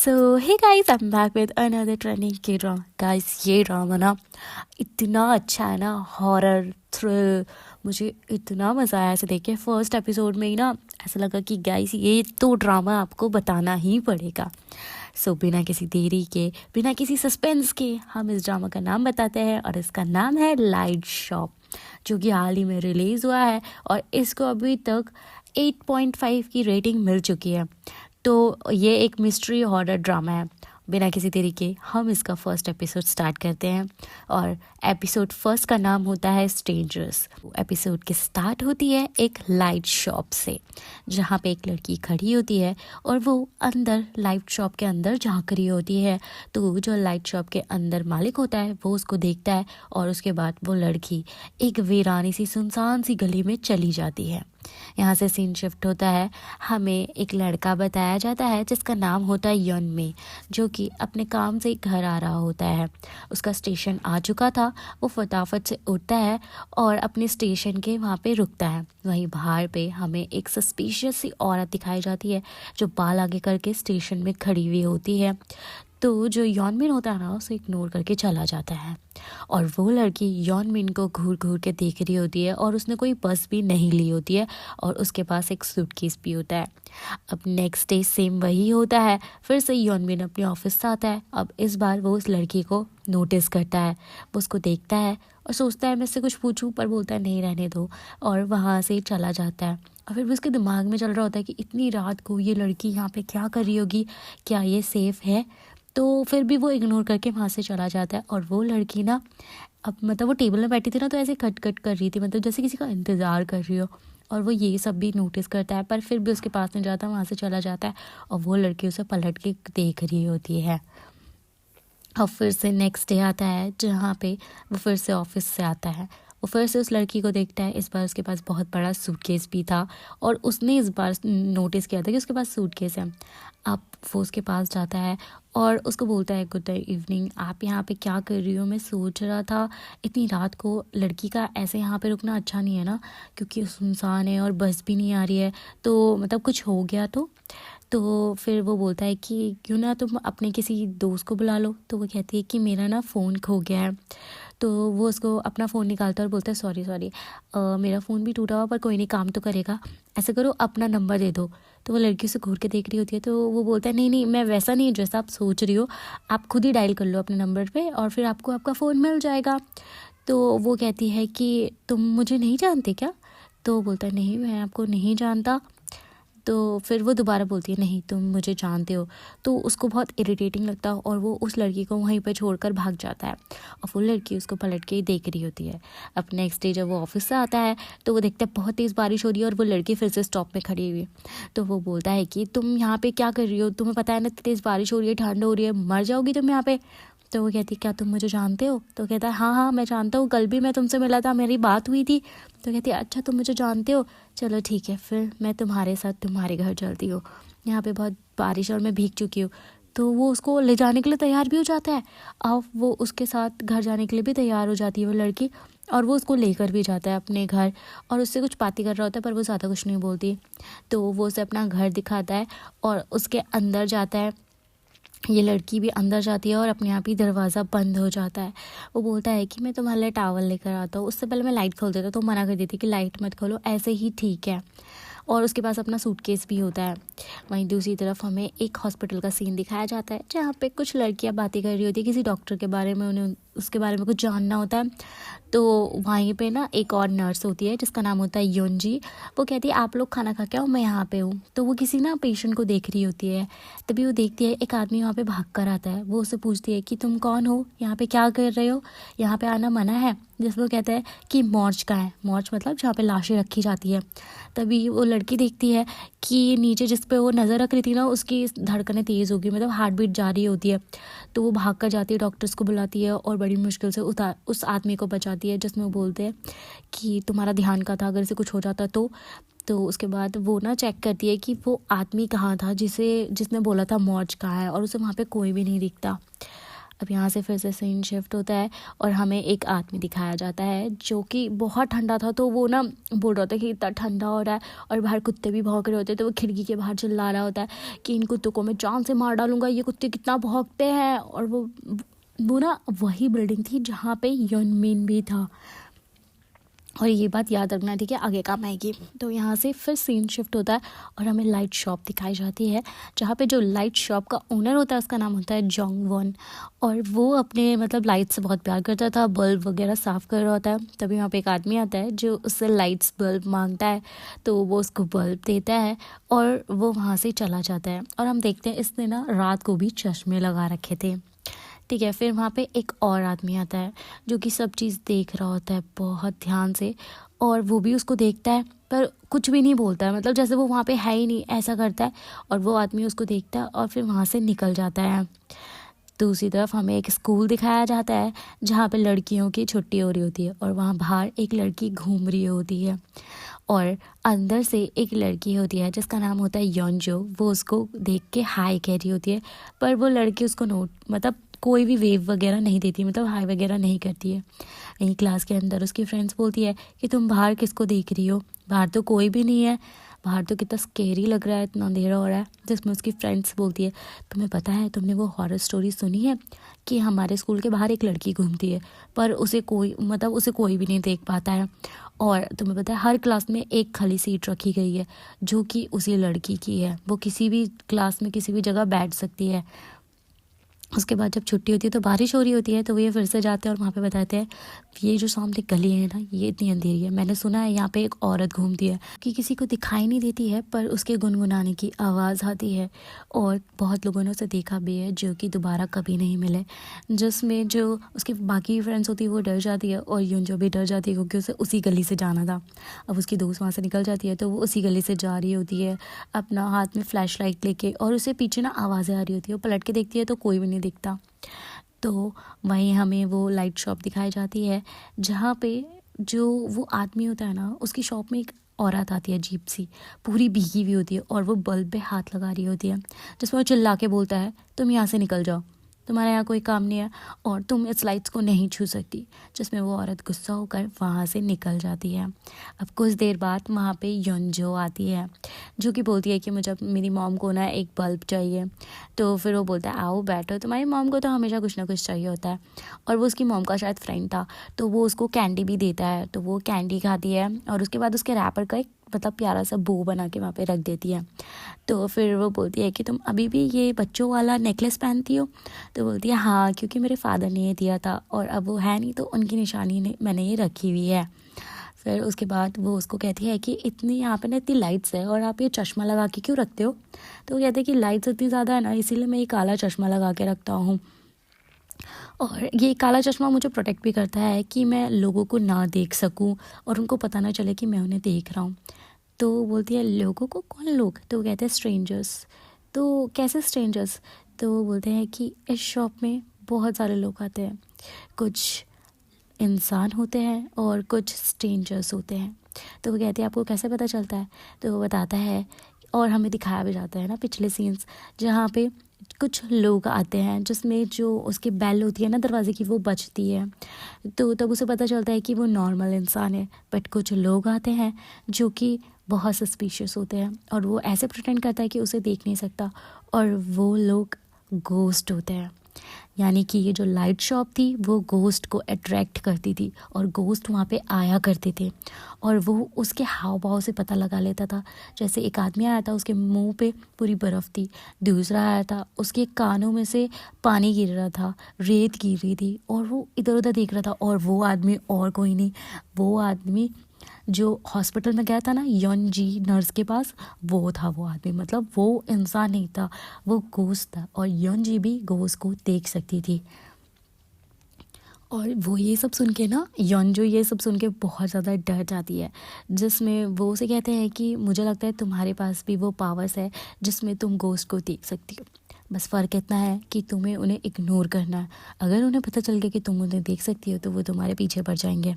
So hey guys, I am back with another trending K drama. Guys, ये drama ना इतना अच्छा है ना, हॉरर थ्रिल। मुझे इतना मज़ा आया ऐसे देख के। फर्स्ट एपिसोड में ही ना ऐसा लगा कि गाइस ये तो ड्रामा आपको बताना ही पड़ेगा। सो बिना किसी देरी के, बिना किसी सस्पेंस के, हम इस ड्रामा का नाम बताते हैं और इसका नाम है लाइट शॉप, जो कि हाल ही में रिलीज़ हुआ है और इसको अभी तक 8.5 की रेटिंग मिल चुकी है। तो ये एक मिस्ट्री हॉरर ड्रामा है। बिना किसी देरी के हम इसका फर्स्ट एपिसोड स्टार्ट करते हैं और एपिसोड फर्स्ट का नाम होता है स्ट्रेंजर्स। एपिसोड की स्टार्ट होती है एक लाइट शॉप से, जहाँ पे एक लड़की खड़ी होती है और वो अंदर लाइट शॉप के अंदर झांक रही होती है। तो जो लाइट शॉप के अंदर मालिक होता है वो उसको देखता है और उसके बाद वो लड़की एक वीरानी सी सुनसान सी गली में चली जाती है। यहाँ से सीन शिफ्ट होता है, हमें एक लड़का बताया जाता है जिसका नाम होता है यनमे, जो कि अपने काम से घर आ रहा होता है। उसका स्टेशन आ चुका था, वो फटाफट से उठता है और अपने स्टेशन के वहाँ पे रुकता है। वहीं बाहर पे हमें एक सस्पिशियस सी औरत दिखाई जाती है जो बाल आगे करके स्टेशन में खड़ी हुई होती है। तो जो यॉनमिन होता है ना, उसे इग्नोर करके चला जाता है और वो लड़की यॉनमिन को घूर घूर के देख रही होती है और उसने कोई बस भी नहीं ली होती है और उसके पास एक सूटकेस भी होता है। अब नेक्स्ट डे सेम वही होता है, फिर से यॉनमिन अपने ऑफिस से आता है। अब इस बार वो उस लड़की को नोटिस करता है, वो उसको देखता है और सोचता है मैं इससे कुछ पूछूं, पर बोलता है नहीं, रहने दो, और वहाँ से चला जाता है। और फिर भी उसके दिमाग में चल रहा होता है कि इतनी रात को ये लड़की यहाँ पे क्या कर रही होगी, क्या ये सेफ़ है। तो फिर भी वो इग्नोर करके वहाँ से चला जाता है और वो लड़की ना, अब मतलब वो टेबल में बैठी थी ना, तो ऐसे खट खट कर रही थी, मतलब जैसे किसी का इंतज़ार कर रही हो। और वो ये सब भी नोटिस करता है, पर फिर भी उसके पास नहीं जाता, वहाँ से चला जाता है और वो लड़की उसे पलट के देख रही होती है। और फिर से नेक्स्ट डे आता है जहाँ पे वो फिर से ऑफिस से आता है। वो फिर से उस लड़की को देखता है। इस बार उसके पास बहुत बड़ा सूटकेस भी था और उसने इस बार नोटिस किया था कि उसके पास सूटकेस है। अब वो उसके पास जाता है और उसको बोलता है गुड इवनिंग, आप यहाँ पे क्या कर रही हो? मैं सोच रहा था इतनी रात को लड़की का ऐसे यहाँ पे रुकना अच्छा नहीं है ना, क्योंकि सुनसान है और बस भी नहीं आ रही है, तो मतलब कुछ हो गया तो फिर वो बोलता है कि क्यों ना तुम अपने किसी दोस्त को बुला लो। तो वो कहती है कि मेरा ना फ़ोन खो गया है। तो वो उसको अपना फ़ोन निकालता है और बोलता है सॉरी मेरा फ़ोन भी टूटा हुआ, पर कोई नहीं, काम तो करेगा। ऐसा करो, अपना नंबर दे दो। तो वो लड़की उसे घूर के देख रही होती है। तो वो बोलता है नहीं नहीं, मैं वैसा नहीं जैसा आप सोच रही हो, आप खुद ही डायल कर लो अपने नंबर पे और फिर आपको आपका फ़ोन मिल जाएगा। तो वो कहती है कि तुम मुझे नहीं जानते क्या? तो बोलता है नहीं, मैं आपको नहीं जानता। तो फिर वो दोबारा बोलती है नहीं, तुम मुझे जानते हो। तो उसको बहुत इरिटेटिंग लगता है और वो उस लड़की को वहीं पर छोड़कर भाग जाता है और वो लड़की उसको पलट के देख रही होती है। अब नेक्स्ट डे जब वो ऑफिस से आता है तो वो देखता है बहुत तेज़ बारिश हो रही है और वो लड़की फिर से स्टॉप पे खड़ी हुई है। तो वो बोलता है कि तुम यहाँ पे क्या कर रही हो? तुम्हें पता है ना तेज़ बारिश हो रही है, ठंड हो रही है, मर जाओगी तुम यहाँ पे। तो वो कहती है क्या तुम मुझे जानते हो? तो कहता है हाँ हाँ, मैं जानता हूँ, कल भी मैं तुमसे मिला था, मेरी बात हुई थी। तो कहती है अच्छा, तुम मुझे जानते हो, चलो ठीक है, फिर मैं तुम्हारे साथ तुम्हारे घर चलती हूँ, यहाँ पे बहुत बारिश और मैं भीग चुकी हूँ। तो वो उसको ले जाने के लिए तैयार भी हो जाता है। अब वो उसके साथ घर जाने के लिए भी तैयार हो जाती है वो लड़की, और वो उसको लेकर भी जाता है अपने घर और उससे कुछ बातें कर रहा होता है, पर वो ज़्यादा कुछ नहीं बोलती। तो वो उसे अपना घर दिखाता है और उसके अंदर जाता है। ये लड़की भी अंदर जाती है और अपने आप ही दरवाज़ा बंद हो जाता है। वो बोलता है कि मैं तुम्हारे लिए टावल लेकर आता हूँ, उससे पहले मैं लाइट खोल देता, तो मना कर देती कि लाइट मत खोलो, ऐसे ही ठीक है। और उसके पास अपना सूटकेस भी होता है। वहीं दूसरी तरफ हमें एक हॉस्पिटल का सीन दिखाया जाता है जहाँ पे कुछ लड़कियाँ बातें कर रही होती है किसी डॉक्टर के बारे में, उन्हें उसके बारे में कुछ जानना होता है। तो वहीं पे ना एक और नर्स होती है जिसका नाम होता है योनजी। वो कहती है आप लोग खाना खा के आओ, मैं यहाँ पे हूँ। तो वो किसी ना पेशेंट को देख रही होती है, तभी वो देखती है एक आदमी वहाँ पे भाग कर आता है। वो उससे पूछती है कि तुम कौन हो, यहाँ पे क्या कर रहे हो, यहाँ पे आना मना है। जिस वो कहता है कि मॉर्च का है, मॉर्च मतलब जहाँ पे लाशें रखी जाती है। तभी वो लड़की देखती है कि नीचे जिस पे वो नज़र रख रही थी ना, उसकी धड़कनें तेज़ होगी, मतलब हार्ट बीट जा रही होती है। तो वो भाग कर जाती है, डॉक्टर्स को बुलाती है और बड़ी मुश्किल से उस आदमी को बचाती है, जिसमें वो बोलते हैं कि तुम्हारा ध्यान का था, अगर इसे कुछ हो जाता तो उसके बाद वो ना चेक करती है कि वो आदमी कहाँ था जिसने बोला था मॉर्च कहाँ है, और उसे वहाँ पे कोई भी नहीं दिखता। अब यहाँ से फिर से सीन शिफ्ट होता है और हमें एक आदमी दिखाया जाता है जो कि बहुत ठंडा था, तो वो ना बोल रहा था कि इतना ठंडा हो रहा है और बाहर कुत्ते भी भौंक रहे होते हैं, तो वो खिड़की के बाहर चिल्ला रहा होता है कि इन कुत्तों को मैं जान से मार डालूंगा, ये कुत्ते कितना भौंकते हैं। और वो ना वही बिल्डिंग थी जहाँ पे यनमिन भी था। और ये बात याद रखना, ठीक है, आगे काम आएगी। तो यहाँ से फिर सीन शिफ्ट होता है और हमें लाइट शॉप दिखाई जाती है, जहाँ पे जो लाइट शॉप का ओनर होता है उसका नाम होता है जोंग वॉन। और वो अपने मतलब लाइट से बहुत प्यार करता था, बल्ब वगैरह साफ़ कर रहा होता है। तभी वहाँ पे एक आदमी आता है जो उससे लाइट्स बल्ब मांगता है, तो वो उसको बल्ब देता है और वो वहाँ से चला जाता है। और हम देखते हैं इसने ना रात को भी चश्मे लगा रखे थे, ठीक है। फिर वहाँ पे एक और आदमी आता है जो कि सब चीज़ देख रहा होता है बहुत ध्यान से, और वो भी उसको देखता है पर कुछ भी नहीं बोलता है, मतलब जैसे वो वहाँ पे है ही नहीं ऐसा करता है। और वो आदमी उसको देखता है और फिर वहाँ से निकल जाता है। दूसरी तरफ हमें एक स्कूल दिखाया जाता है जहाँ पे लड़कियों की छुट्टी हो रही होती है और वहाँ बाहर एक लड़की घूम रही होती है और अंदर से एक लड़की होती है जिसका नाम होता है योनजो। वो उसको देख के हाय कह रही होती है, पर वो लड़की उसको नोट मतलब कोई भी वेव वगैरह नहीं देती, मतलब हाय वगैरह नहीं करती है। यहीं क्लास के अंदर उसकी फ्रेंड्स बोलती है कि तुम बाहर किसको देख रही हो, बाहर तो कोई भी नहीं है, बाहर तो कितना स्केरी लग रहा है, इतना अंधेरा हो रहा है। जिसमें उसकी फ्रेंड्स बोलती है तुम्हें पता है, तुमने वो हॉरर स्टोरी सुनी है कि हमारे स्कूल के बाहर एक लड़की घूमती है पर उसे कोई भी नहीं देख पाता है। और तुम्हें पता है हर क्लास में एक खाली सीट रखी गई है जो कि उसी लड़की की है, वो किसी भी क्लास में किसी भी जगह बैठ सकती है। उसके बाद जब छुट्टी होती है तो बारिश हो रही होती है, तो वो ये फिर से जाते हैं और वहाँ पे बताते हैं ये जो सामने गली है ना, ये इतनी अंधेरी है, मैंने सुना है यहाँ पे एक औरत घूमती है कि किसी को दिखाई नहीं देती है पर उसके गुनगुनाने की आवाज़ आती है। और बहुत लोगों ने उसे देखा भी है जो कि दोबारा कभी नहीं मिले, जिसमें जो उसकी बाकी फ्रेंड्स होती है वो डर जाती है और यूंजो भी डर जाती है क्योंकि उसे उसी गली से जाना था। अब उसकी दोस्त वहाँ से निकल जाती है तो वो उसी गली से जा रही होती है अपना हाथ में फ्लैश लाइट लेके, और उसे पीछे ना आवाज़ें आ रही होती है। वो पलट के देखती है तो कोई भी नहीं दिखता। तो वहीं हमें वो लाइट शॉप दिखाई जाती है जहाँ पे जो वो आदमी होता है ना, उसकी शॉप में एक औरत आती है अजीब सी, पूरी भीगी हुई होती है और वो बल्ब पे हाथ लगा रही होती है, जिसमें वो चिल्ला के बोलता है तुम यहाँ से निकल जाओ, तुम्हारे यहाँ कोई काम नहीं है और तुम इस लाइट्स को नहीं छू सकती। जिसमें वो औरत गुस्सा होकर वहाँ से निकल जाती है। अब कुछ देर बाद वहाँ पे योंजो आती है जो कि बोलती है कि मुझे मेरी मॉम को ना एक बल्ब चाहिए। तो फिर वो बोलता है आओ बैठो, तुम्हारी मॉम को तो हमेशा कुछ ना कुछ चाहिए होता है। और वो उसकी मॉम का शायद फ्रेंड था, तो वो उसको कैंडी भी देता है, तो वो कैंडी खाती है और उसके बाद उसके रैपर का एक मतलब प्यारा सा बो बना के वहाँ पे रख देती है। तो फिर वो बोलती है कि तुम अभी भी ये बच्चों वाला नेकलेस पहनती हो, तो बोलती है हाँ क्योंकि मेरे फादर ने ये दिया था और अब वो है नहीं तो उनकी निशानी ने मैंने ये रखी हुई है। फिर उसके बाद वो उसको कहती है कि इतनी यहाँ पे ना इतनी लाइट्स है और आप ये चश्मा लगा के क्यों रखते हो। तो वो कहते हैं कि लाइट्स इतनी ज़्यादा है ना इसीलिए मैं ये काला चश्मा लगा के रखता हूँ, और ये काला चश्मा मुझे प्रोटेक्ट भी करता है कि मैं लोगों को ना देख सकूं और उनको पता ना चले कि मैं उन्हें देख रहा हूँ। तो वो बोलती है लोगों को, कौन लोग, तो वो कहते हैं स्ट्रेंजर्स। तो कैसे स्ट्रेंजर्स, तो वो बोलते हैं कि इस शॉप में बहुत सारे लोग आते हैं, कुछ इंसान होते हैं और कुछ स्ट्रेंजर्स होते हैं। तो वो कहते हैं आपको कैसे पता चलता है, तो वो बताता है और हमें दिखाया भी जाता है ना पिछले सीन्स जहाँ पे कुछ लोग आते हैं जिसमें जो उसकी बेल होती है ना दरवाजे की वो बजती है, तो तब उसे पता चलता है कि वो नॉर्मल इंसान है। बट कुछ लोग आते हैं जो कि बहुत सस्पिशियस होते हैं और वो ऐसे प्रिटेंड करता है कि उसे देख नहीं सकता, और वो लोग घोस्ट होते हैं। यानी कि ये जो लाइट शॉप थी वो घोस्ट को अट्रैक्ट करती थी और घोस्ट वहाँ पे आया करते थे और वो उसके हाव भाव से पता लगा लेता था। जैसे एक आदमी आया था उसके मुंह पे पूरी बर्फ़ थी, दूसरा आया था उसके कानों में से पानी गिर रहा था, रेत गिर रही थी और वो इधर उधर देख रहा था, और वो आदमी और कोई नहीं, वो आदमी जो हॉस्पिटल में गया था ना यॉन-जी नर्स के पास, वो था वो आदमी। मतलब वो इंसान नहीं था, वो घोस्ट था और यॉन-जी भी घोस्ट को देख सकती थी। और वो ये सब सुन के ना यॉनजो ये सब सुन के बहुत ज़्यादा डर जाती है, जिसमें वो उसे कहते हैं कि मुझे लगता है तुम्हारे पास भी वो पावर्स है जिसमें तुम घोस्ट को देख सकती हो, बस फ़र्क इतना है कि तुम्हें उन्हें इग्नोर करना है। अगर उन्हें पता चल गया कि तुम उन्हें देख सकती हो तो वो तुम्हारे पीछे पड़ जाएंगे।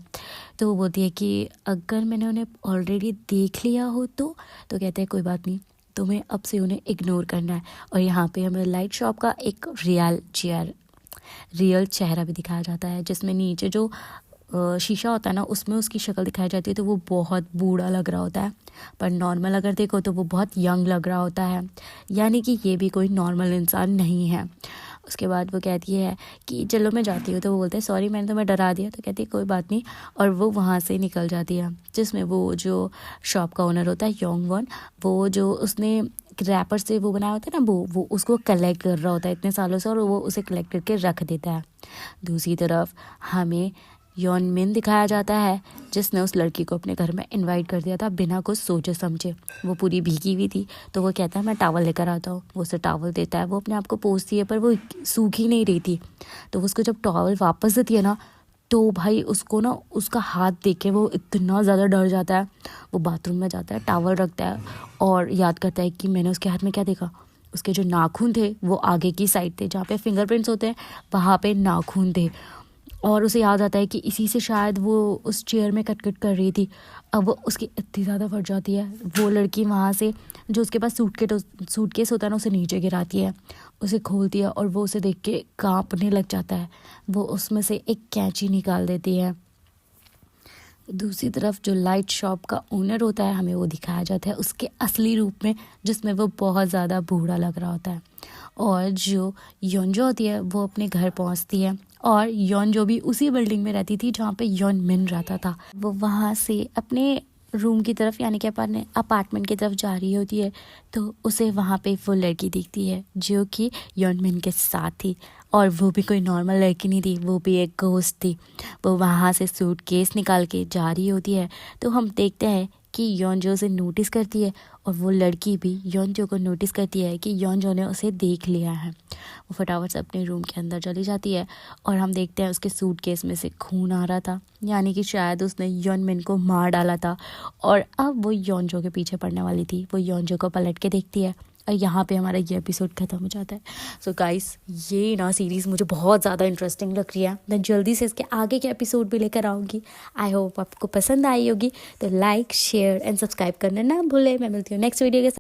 तो वो बोलती है कि अगर मैंने उन्हें ऑलरेडी देख लिया हो तो कहते हैं कोई बात नहीं, तुम्हें अब से उन्हें इग्नोर करना है। और यहाँ पे हमें लाइट शॉप का एक रियल चेयर रियल चेहरा भी दिखाया जाता है, जिसमें नीचे जो शीशा होता है ना, उसमें उसकी शक्ल दिखाई जाती है तो वो बहुत बूढ़ा लग रहा होता है, पर नॉर्मल अगर देखो तो वो बहुत यंग लग रहा होता है, यानी कि ये भी कोई नॉर्मल इंसान नहीं है। उसके बाद वो कहती है कि चलो मैं जाती हूँ, तो वो बोलता है सॉरी मैंने तुम्हें डरा दिया, तो कहती है कोई बात नहीं, और वो वहाँ से निकल जाती है। जिसमें वो जो शॉप का ओनर होता है योंग वॉन, वो जो उसने रैपर से वो बनाया होता है ना, वो उसको कलेक्ट कर रहा होता है इतने सालों से, और वो उसे कलेक्ट करके रख देता है। दूसरी तरफ हमें यॉन मिन दिखाया जाता है, जिसने उस लड़की को अपने घर में इनवाइट कर दिया था बिना कुछ सोचे समझे। वो पूरी भीगी हुई थी, तो वो कहता है मैं टावल लेकर आता हूँ, वो उसे टावल देता है। वो अपने आप को पोंछती है पर वो सूख ही नहीं रही थी, तो उसको जब टावल वापस देती है ना, तो भाई उसको ना उसका हाथ देख के वो इतना ज़्यादा डर जाता है। वो बाथरूम में जाता है, टावल रखता है और याद करता है कि मैंने उसके हाथ में क्या देखा। उसके जो नाखून थे वो आगे की साइड थे, जहाँ पे फिंगरप्रिंट्स होते हैं वहाँ पे नाखून थे, और उसे याद आता है कि इसी से शायद वो उस चेयर में कट कर रही थी। अब वो उसकी इतनी ज़्यादा फट जाती है, वो लड़की वहाँ से जो उसके पास सूटकेस होता है ना, उसे नीचे गिराती है, उसे खोलती है, और वो उसे देख के कांपने लग जाता है। वो उसमें से एक कैंची निकाल देती है। दूसरी तरफ जो लाइट शॉप का ओनर होता है, हमें वो दिखाया जाता है उसके असली रूप में, जिसमें वो बहुत ज़्यादा बूढ़ा लग रहा होता है। और जो योंजो होती है वो अपने घर पहुंचती है, और योंजो भी उसी बिल्डिंग में रहती थी जहाँ पे योन मिन रहता था। वो वहाँ से अपने रूम की तरफ यानी कि अपने अपार्टमेंट की तरफ जा रही होती है, तो उसे वहाँ पे वो लड़की दिखती है जो कि योन मिन के साथ थी, और वो भी कोई नॉर्मल लड़की नहीं थी, वो भी एक घोस्ट थी। वो वहाँ से सूटकेस निकाल के जा रही होती है, तो हम देखते हैं कि योंजो उसे नोटिस करती है, और वो लड़की भी योंजो को नोटिस करती है कि योंजो ने उसे देख लिया है। वो फटाफट से अपने रूम के अंदर चली जाती है, और हम देखते हैं उसके सूटकेस में से खून आ रहा था, यानी कि शायद उसने योनमिन को मार डाला था, और अब वो योंजो के पीछे पड़ने वाली थी। वो योंजो को पलट के देखती है, और यहाँ पे हमारा ये एपिसोड ख़त्म हो जाता है। सो गाइस, ये ना सीरीज़ मुझे बहुत ज़्यादा इंटरेस्टिंग लग रही है। मैं जल्दी से इसके आगे के एपिसोड भी लेकर आऊँगी। आई होप आपको पसंद आई होगी, तो लाइक शेयर एंड सब्सक्राइब करना ना भूले। मैं मिलती हूँ नेक्स्ट वीडियो के साथ।